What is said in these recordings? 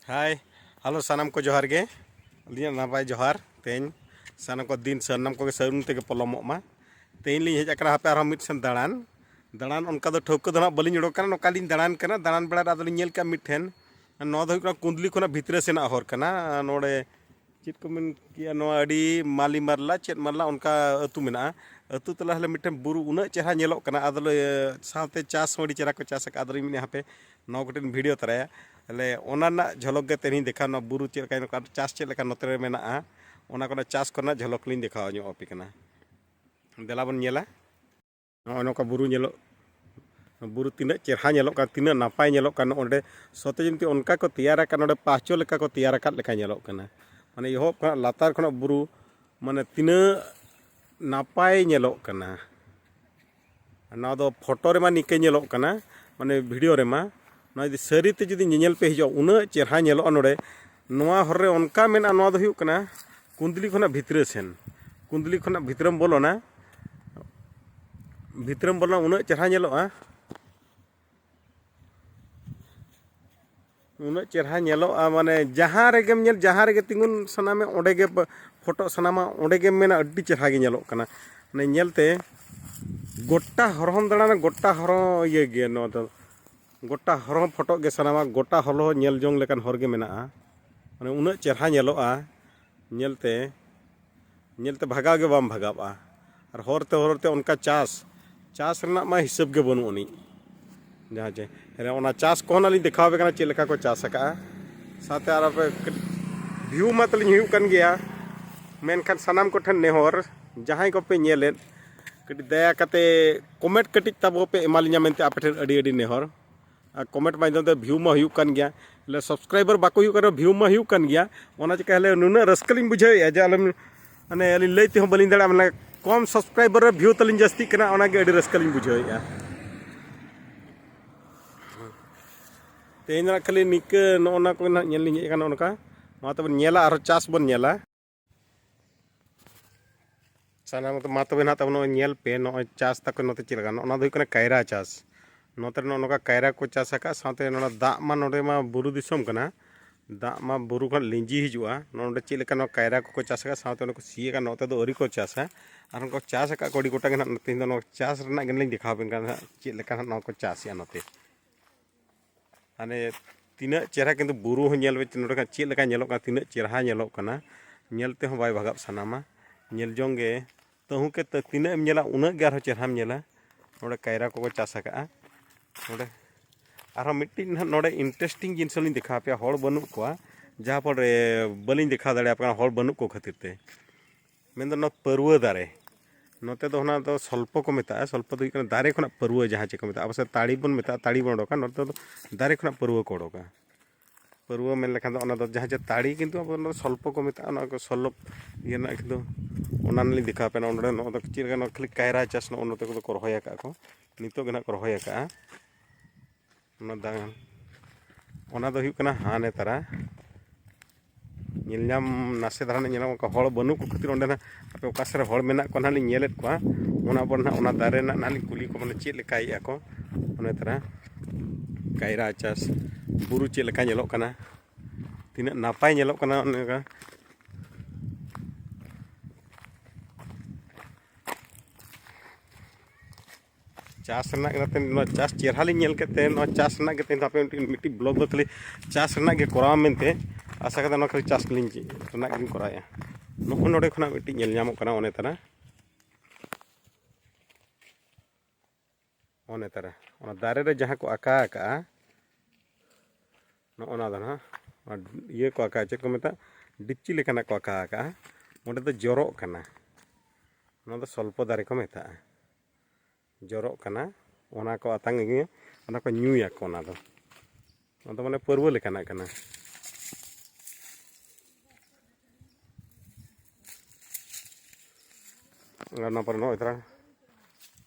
hi hello सानम को जोहार गे अलिया नापाय जोहार तेन सानम को दिन सानम को सरुन ते पलमो मा तेन ली हेज अकना हापे मिट सन दाड़ान दाड़ान उनका दो ठोक दो ना बलिन उड़ोक कना नोका लिन दाड़ान कना दाड़ान बेड़ा आदो लिन का मिठेन नो दो कुंदली खना भितरे सेना हर कना नोडे चेत को मिन किया नो अडी माली मारला चेत मारला उनका अतु मेना अतु तला हले मिठेन बुरु उना चेहरा नेलोक कना आदो साथे चास मडी चेहरा को चास का आदो मिन हापे नो गोटेन वीडियो तराया हले ओना ना झलक गे तेनी देखा नो बुरु चेद का चास चेद लेका नोते मेना ओना कोना चास करना झलक लिन देखा नो अपी कना देला बन नेला नो का बुरु नेलो बुरु तीना चेहरा नेलोक का तीना नापाय नेलोक का ओंडे सते जमती उनका को तैयार का नोडे पाँचो लेका को तैयार का लेका नेलोक कना माने यहो लातार खना बुरु माने तीना नापाय नेलोक कना ना दो फोटो रे मा निके नेलोक कना माने वीडियो रे मा नदी सारीते जुदी नेल पे हिजो उना चेहरा नेलो नोडे नोआ हरे उनका मेना नोआ दो हुयुक कना कुंदली खना भितरे सेन कुंदली खना भितरम बोलोना उना चेहरा नेलोआ उना चेहरा नेलोआ माने जहाँ रेगेम नेल जहाँ रेगे तिंगुन सनामे ओंडे गे फोटो सनामा ओंडे गे मेना अड्डी चेहरा गे नेलोक कना माने नेलते गोटा हरहम दाड़ाना गोटा हरो ये गे नो दो गोटा हर फोटो के सनामा गोटा हलो नेल जोंग लेकान हर गे मेना माने उना चेहरा नेलोआ नेलते नेलते भगाव गे बाम भगावा और हरते उनका चास चास रना मा हिसाब गे बनु उनी जहाँ जे हेरे ओना चास को ना लिन देखावे कना चेद लेका को चास का साथे आर पे व्यू मत लिन हुयुक कन गया मेनखान सनाम को ठन नेहर जहां को पे नेले कटी दया कते कमेंट कटी तब पे एमालिया मेनते आपे ठन अडी अडी नेहर कमेंट माध्यम ते व्यू मा हुयुक कन गया ले सब्सक्राइबर बाको हुयुक कन व्यू मा हुयुक कन गया ओना चिका हले नुना रस्कलिन बुझावे जे आलम माने अली लैते हो बलिन दड़ा माने कम सब्सक्राइबर रे व्यू तलिन जास्ती कना ओना गे अडी रस्कलिन बुझावे तेना खाली निक नोना को ना नेल लिन कना ओनका मा तब नेला आरो चास बन नेला साना मत मा तब ना तब नो नेल पे नो चास तक नोते चिलगा ओना दो कना कायरा चास नोते नोका कायरा को चास का साथे नोना दा मा नोडे मा बुरु दिसम कना दा मा बुरु खन लिंजी हिजुआ नोडे चिल का नो कायरा को चास का साथे नो सी का नोते दो अरी को चासा आर उनको चास का कोडी गोटा के ना तीन नो चास रना गन लिन दिखाव बेन का चिल का नो को चास या नोते आने तीना चेहरा किंतु बुरु हो नेल बेच नोडे का चिल का नेलो का तीना चेहरा नेलो कना नेलते हो बाय भगाब सनामा नेल जोंगे तहु के तीना एम नेला उना गे आरो चेहरा नेला नोडे कायरा को चास का नोडे आरो मिट्टिन नोडे इंटरेस्टिंग जिनिस लिन देखा पे हड़ बनु को जहाँ पर बलिन देखा दाड़े आपका हड़ बनु को खातिर ते मेन दो परुआ दारे नोते दो ना तो सल्प को मेता सल्प दो दारे खना परुआ जहाँ चे को मेता अब से ताड़ी बन मेता ताड़ी बन उडोका नोते दो दारे खना परुआ को उडोका परुआ मेन लेखान दो ओना दो जहाँ चे ताड़ी किंतु अब सल्प को मेता ओना को सल्प ये ना किंतु ओना लिन देखा पे ना ओंडे नो दो चिल नो खाली कायरा चास नो ओनते को रोहय का को नितो गे ना को रोहय का ओना दो हुयुक कना हाने तारा नेलनाम नासे धारा नेलाम का हड़ बनु को खातिर ओंडे ना आपे ओकासरे हड़ मेना को ना लिन नेलेत को ओना पर ना ओना दारे ना ना लिन कुली को माने चेद लेका या को ओने तारा कायरा चास बुरु चेद लेका नेलोक कना तिना नापाय नेलोक कना ओने का चास रना के चास चेहरा लिन नेल केते नो चास रना के तेन आपे मिट्टी ब्लॉग दो खाली चास रना के कोराव मेनते आशा करते नो खाली चास लिन रना के कोराया नो नोडे खना मिट्टी नेल नामो कना ओने तारा ओना दारे रे जहाँ को आका आका नो ओना दो ना ये को आका चेक को मेता डिच्ची लेकाना को आका आका ओंडे दो जरो कना ओना दो सल्प दारे को मेता जरो कना ओना को आतांग गे ओना को न्यूया को ओना दो माने परवा लेकाना कना ओना पर नो इतरा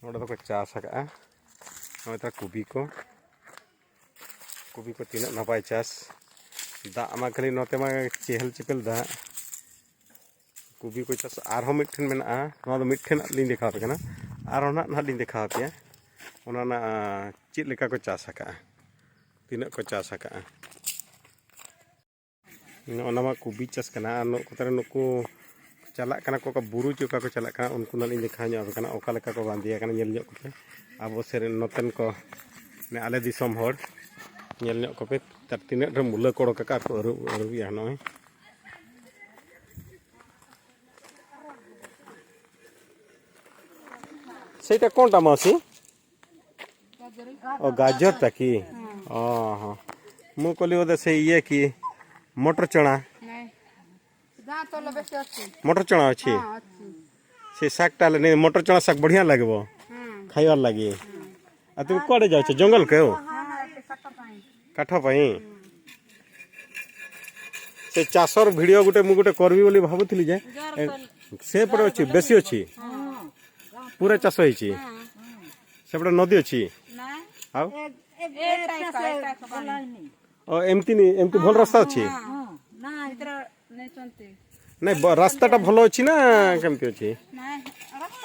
ओडे दो को चास का नो इतरा कुबी को तीना नपाय चास दा मा खाली नोते मा चेहल चेपल दा कुबी को चास आरो मिठन मेना नो दो मिठन लिन देखा पे कना आरो ना लिन देखा पे ओना ना चेद लेका को चास का तीना को चास का ᱚᱱᱟᱢᱟ ᱠᱚᱵᱤ ᱪᱟᱥ ᱠᱟᱱᱟ ᱟᱨ ᱱᱚᱛᱮ ᱱᱩᱠᱩ ᱪᱟᱞᱟᱜ ᱠᱟᱱᱟ ᱠᱚ ᱵᱩᱨᱩ ᱪᱚᱠᱟ ᱠᱚ ᱪᱟᱞᱟᱜ ᱠᱟᱱᱟ ᱩᱱᱠᱩ ᱱᱟᱜ ᱤᱧ ᱫᱮᱠᱷᱟᱣ ᱧᱚᱜ ᱠᱟᱱᱟ ᱚᱠᱟ ᱞᱮᱠᱟ ᱠᱚ ᱵᱟᱸᱫᱮᱭᱟ ᱠᱟᱱᱟ ᱧᱮᱞ ᱧᱚᱜ ᱠᱚᱯᱮ ᱟᱵᱚ ᱥᱮᱨᱮᱧ ᱱᱚᱛᱮᱱ ᱠᱚ ᱟᱞᱮ ᱫᱤᱥᱚᱢ ᱦᱚᱲ ᱧᱮᱞ ᱧᱚᱜ ᱠᱚᱯᱮ ᱛᱟᱨ ᱛᱤᱱᱟᱹᱜ ᱰᱷᱮᱨ ᱢᱩᱞᱟᱹ ᱠᱚ ᱚᱰᱚᱠ ᱟᱠᱟᱫ ᱠᱚ ᱟᱹᱨᱩᱵᱮᱜᱼᱟ ᱱᱚᱜᱼᱚᱭ ସେଇଟା କ'ଣଟା ମାଉସୀ ଓ ଗାଜରଟା କି ଓହୋ ମୁଁ କହିଲି ବୋଧେ ସେ ଇଏ କି ମଟର ଚଣା ମଟର ଚଣା ଅଛି ସେ ଶାଗଟା ହେଲେ ମଟର ଚଣା ଶାଗ ବଢ଼ିଆ ଲାଗିବ ଖାଇବାର ଲାଗି ଆଉ ତୁମେ କୁଆଡ଼େ ଯାଉଛ ଜଙ୍ଗଲ କେଉ କାଠ ପାଇଁ ସେ ଚାଷର ଭିଡ଼ିଓ ଗୋଟେ ମୁଁ ଗୋଟେ କରିବି ବୋଲି ଭାବୁଥିଲି ଯେ ସେପଟେ ଅଛି ବେଶୀ ଅଛି ପୁରା ଚାଷ ହେଇଛି ସେପଟେ ନଦୀ ଅଛି ଆଉ ଏମିତି ଏମିତି ଭଲ ରାସ୍ତା ଅଛି ନାଇଁ ରାସ୍ତାଟା ଭଲ ଅଛି ନା କେମିତି ଅଛି